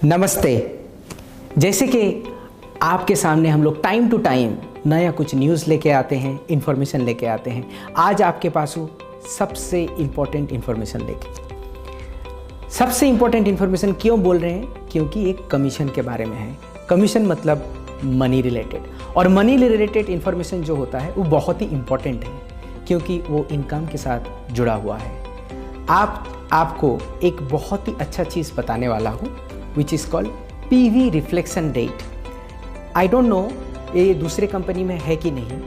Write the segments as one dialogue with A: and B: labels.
A: नमस्ते। जैसे कि आपके सामने हम लोग टाइम टू टाइम नया कुछ न्यूज़ लेके आते हैं, इन्फॉर्मेशन लेके आते हैं। आज आपके पास हूँ सबसे इम्पोर्टेंट इन्फॉर्मेशन लेके। सबसे इम्पोर्टेंट इन्फॉर्मेशन क्यों बोल रहे हैं? क्योंकि एक कमीशन के बारे में है। कमीशन मतलब मनी रिलेटेड, और मनी रिलेटेड इन्फॉर्मेशन जो होता है वो बहुत ही इम्पोर्टेंट है क्योंकि वो इनकम के साथ जुड़ा हुआ है। आपको एक बहुत ही अच्छा चीज़ बताने वाला हूँ which is called PV reflection rate. I don't know ये दूसरे कंपनी में है कि नहीं,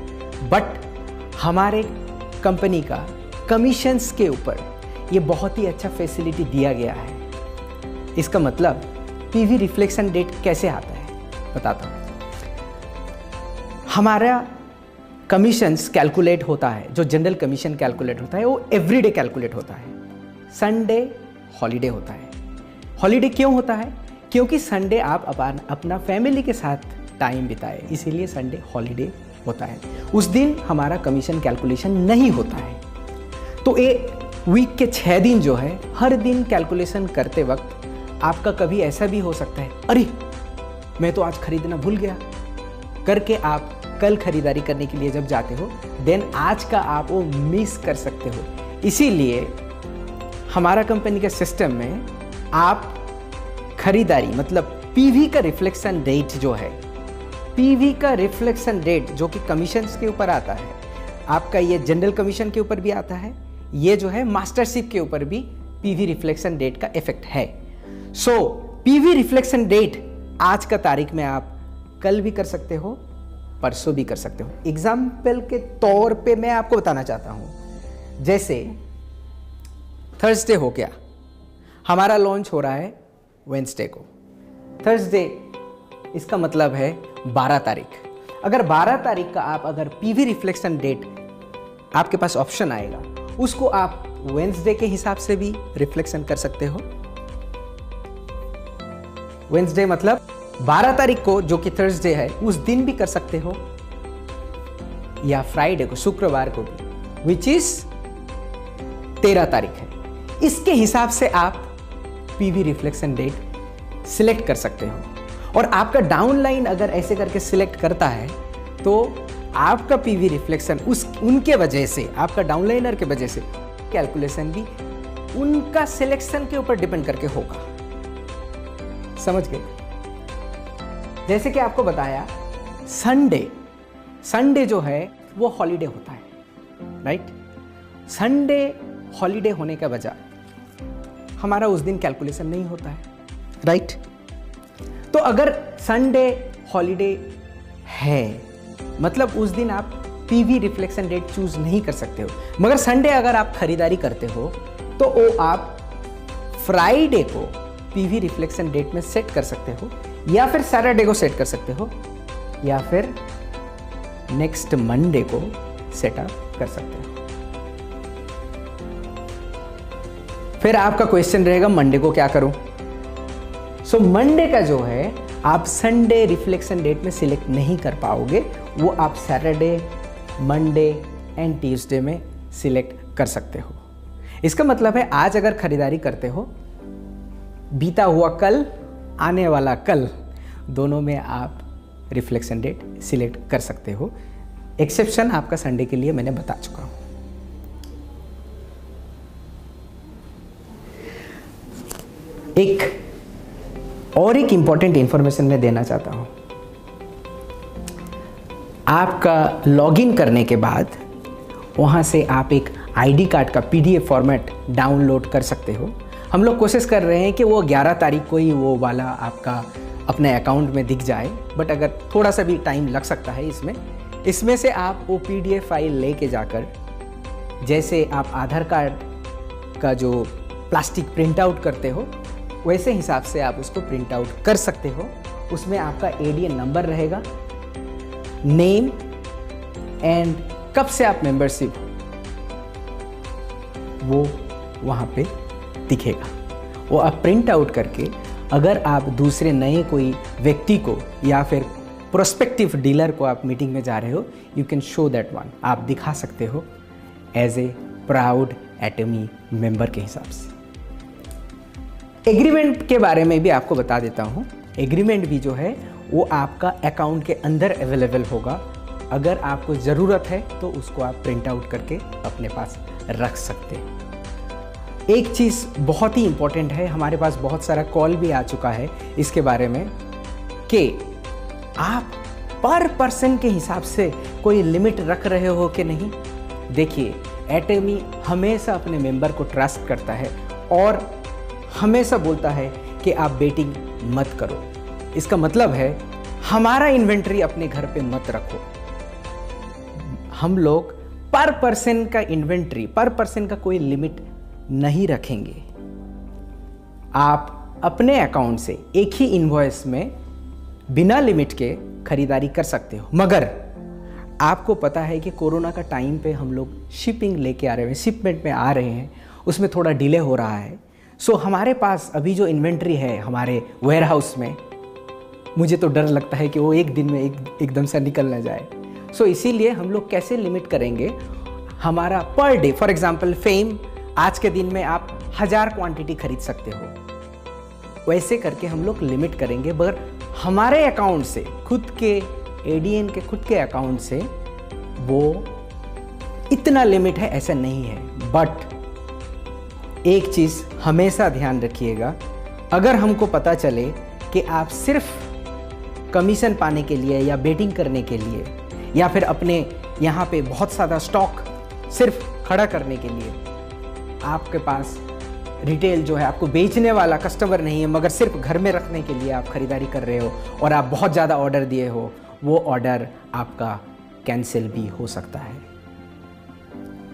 A: बट हमारे कंपनी का कमीशंस के ऊपर ये बहुत ही अच्छा फैसिलिटी दिया गया है। इसका मतलब PV रिफ्लेक्शन रेट कैसे आता है बताता हूँ। हमारा कमीशंस कैलकुलेट होता है, जो जनरल कमीशन कैलकुलेट होता है वो एवरीडे कैलकुलेट होता है। संडे हॉलीडे होता है। हॉलीडे क्यों होता है? क्योंकि संडे आप अपना फैमिली के साथ टाइम बिताए, इसीलिए संडे हॉलीडे होता है। उस दिन हमारा कमीशन कैलकुलेशन नहीं होता है। तो एक वीक के 6 दिन जो है, हर दिन कैलकुलेशन करते वक्त आपका कभी ऐसा भी हो सकता है, अरे मैं तो आज खरीदना भूल गया करके आप कल खरीदारी करने के लिए जब जाते हो, देन आज का आप वो मिस कर सकते हो। इसीलिए हमारा कंपनी के सिस्टम में आप खरीदारी मतलब PV का रिफ्लेक्शन रेट जो है, PV का रिफ्लेक्शन रेट जो कि कमीशंस के ऊपर आता है, आपका ये जनरल कमीशन के ऊपर भी आता है, ये जो है मास्टरशिप के ऊपर भी PV रिफ्लेक्शन रेट का इफेक्ट है। सो PV रिफ्लेक्शन रेट आज का तारीख में आप कल भी कर सकते हो, परसों भी कर सकते हो। एग्जाम्पल के तौर पे मैं आपको बताना चाहता हूं, जैसे थर्सडे हो गया, हमारा लॉन्च हो रहा है वेडनेसडे को। थर्सडे इसका मतलब है 12 तारीख। अगर 12 तारीख का आप अगर PV रिफ्लेक्शन रेट आपके पास ऑप्शन आएगा, उसको आप वेडनेसडे के हिसाब से भी रिफ्लेक्शन कर सकते हो। वेडनेसडे मतलब 12 तारीख को जो कि थर्सडे है, उस दिन भी कर सकते हो, या फ्राइडे को, शुक्रवार को भी, विच इज 13 तारीख है। इसके हिसाब से आप PV रिफ्लेक्शन रेट सिलेक्ट कर सकते हो। और आपका डाउनलाइन अगर ऐसे करके सिलेक्ट करता है तो आपका PV रिफ्लेक्शन उनके वजह से, आपका डाउनलाइनर के वजह से कैलकुलेशन भी उनका सिलेक्शन के ऊपर डिपेंड करके होगा। समझ गए? जैसे कि आपको बताया, संडे जो है वो हॉलीडे होता है, राइट? संडे हॉलीडे होने का वजह हमारा उस दिन कैलकुलेशन नहीं होता है, राइट? तो अगर संडे हॉलीडे है मतलब उस दिन आप PV रिफ्लेक्शन रेट चूज नहीं कर सकते हो। मगर संडे अगर आप खरीदारी करते हो तो वो आप फ्राइडे को PV रिफ्लेक्शन रेट में सेट कर सकते हो, या फिर सैटरडे को सेट कर सकते हो, या फिर नेक्स्ट मंडे को सेटअप कर सकते हो। फिर आपका क्वेश्चन रहेगा मंडे को क्या करूं? सो मंडे का जो है आप संडे रिफ्लेक्शन रेट में सिलेक्ट नहीं कर पाओगे, वो आप सैटरडे, मंडे एंड ट्यूसडे में सिलेक्ट कर सकते हो। इसका मतलब है आज अगर खरीदारी करते हो, बीता हुआ कल, आने वाला कल, दोनों में आप रिफ्लेक्शन रेट सिलेक्ट कर सकते हो। एक्सेप्शन आपका संडे के लिए मैंने बता चुका हूं। एक इंपॉर्टेंट इंफॉर्मेशन मैं देना चाहता हूं। आपका लॉगिन करने के बाद वहां से आप एक ID कार्ड का PDF फॉर्मेट डाउनलोड कर सकते हो। हम लोग कोशिश कर रहे हैं कि वो 11 तारीख को ही वो वाला आपका अपने अकाउंट में दिख जाए, बट अगर थोड़ा सा भी टाइम लग सकता है इसमें से आप वो PDF फाइल लेके जाकर, जैसे आप आधार कार्ड का जो प्लास्टिक प्रिंट आउट करते हो, वैसे हिसाब से आप उसको प्रिंट आउट कर सकते हो। उसमें आपका ADN नंबर रहेगा, नेम एंड कब से आप मेंबरशिप वो वहाँ पे दिखेगा। वो आप प्रिंट आउट करके अगर आप दूसरे नए कोई व्यक्ति को या फिर प्रोस्पेक्टिव डीलर को आप मीटिंग में जा रहे हो, you can show that one, आप दिखा सकते हो एज ए प्राउड एटमी मेंबर के हिसाब से। एग्रीमेंट के बारे में भी आपको बता देता हूँ। एग्रीमेंट भी जो है वो आपका अकाउंट के अंदर अवेलेबल होगा। अगर आपको ज़रूरत है तो उसको आप प्रिंट आउट करके अपने पास रख सकते हैं। एक चीज़ बहुत ही इम्पोर्टेंट है, हमारे पास बहुत सारा कॉल भी आ चुका है इसके बारे में कि आप पर पर्सन के हिसाब से कोई लिमिट रख रहे हो कि नहीं। देखिए, एटमी हमेशा अपने मेंबर को ट्रस्ट करता है और हमेशा बोलता है कि आप बेटिंग मत करो। इसका मतलब है हमारा इन्वेंट्री अपने घर पे मत रखो। हम लोग पर पर्सन का इन्वेंट्री, पर पर्सन का कोई लिमिट नहीं रखेंगे। आप अपने अकाउंट से एक ही इनवॉइस में बिना लिमिट के खरीदारी कर सकते हो। मगर आपको पता है कि कोरोना का टाइम पे हम लोग शिपिंग लेके आ रहे हैं, शिपमेंट में आ रहे हैं, उसमें थोड़ा डिले हो रहा है। सो हमारे पास अभी जो इन्वेंट्री है हमारे वेयरहाउस में, मुझे तो डर लगता है कि वो एक दिन में एकदम से निकल ना जाए। सो इसीलिए हम लोग कैसे लिमिट करेंगे हमारा per day. For example fame, आज के दिन में आप 1000 क्वांटिटी खरीद सकते हो। वैसे करके हम लोग लिमिट करेंगे, मगर हमारे अकाउंट से, खुद के एडीएन के खुद के अकाउंट से वो इतना लिमिट है ऐसा नहीं है। बट एक चीज़ हमेशा ध्यान रखिएगा, अगर हमको पता चले कि आप सिर्फ कमीशन पाने के लिए या बेटिंग करने के लिए या फिर अपने यहाँ पे बहुत ज़्यादा स्टॉक सिर्फ खड़ा करने के लिए आपके पास रिटेल जो है, आपको बेचने वाला कस्टमर नहीं है, मगर सिर्फ घर में रखने के लिए आप खरीदारी कर रहे हो और आप बहुत ज़्यादा ऑर्डर दिए हो, वो ऑर्डर आपका कैंसिल भी हो सकता है।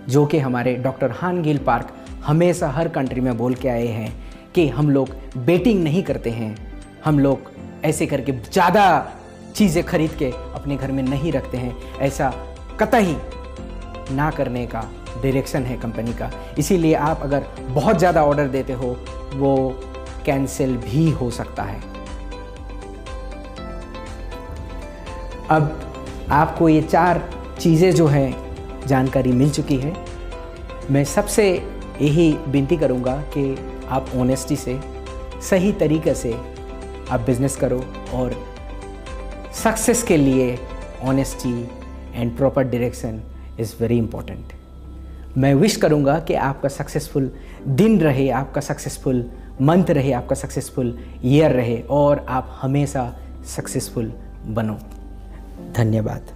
A: जो कि हमारे डॉक्टर हान गिल पार्क हमेशा हर कंट्री में बोल के आए हैं कि हम लोग बेटिंग नहीं करते हैं, हम लोग ऐसे करके ज़्यादा चीज़ें खरीद के अपने घर में नहीं रखते हैं। ऐसा कतई ना करने का डायरेक्शन है कंपनी का। इसीलिए आप अगर बहुत ज़्यादा ऑर्डर देते हो वो कैंसिल भी हो सकता है। अब आपको ये 4 चीज़ें जो हैं जानकारी मिल चुकी है। मैं सबसे यही विनती करूँगा कि आप ऑनेस्टी से, सही तरीके से आप बिजनेस करो और सक्सेस के लिए honesty and proper direction is very important. मैं विश करूँगा कि आपका सक्सेसफुल दिन रहे, आपका सक्सेसफुल मंथ रहे, आपका सक्सेसफुल ईयर रहे और आप हमेशा सक्सेसफुल बनो। धन्यवाद।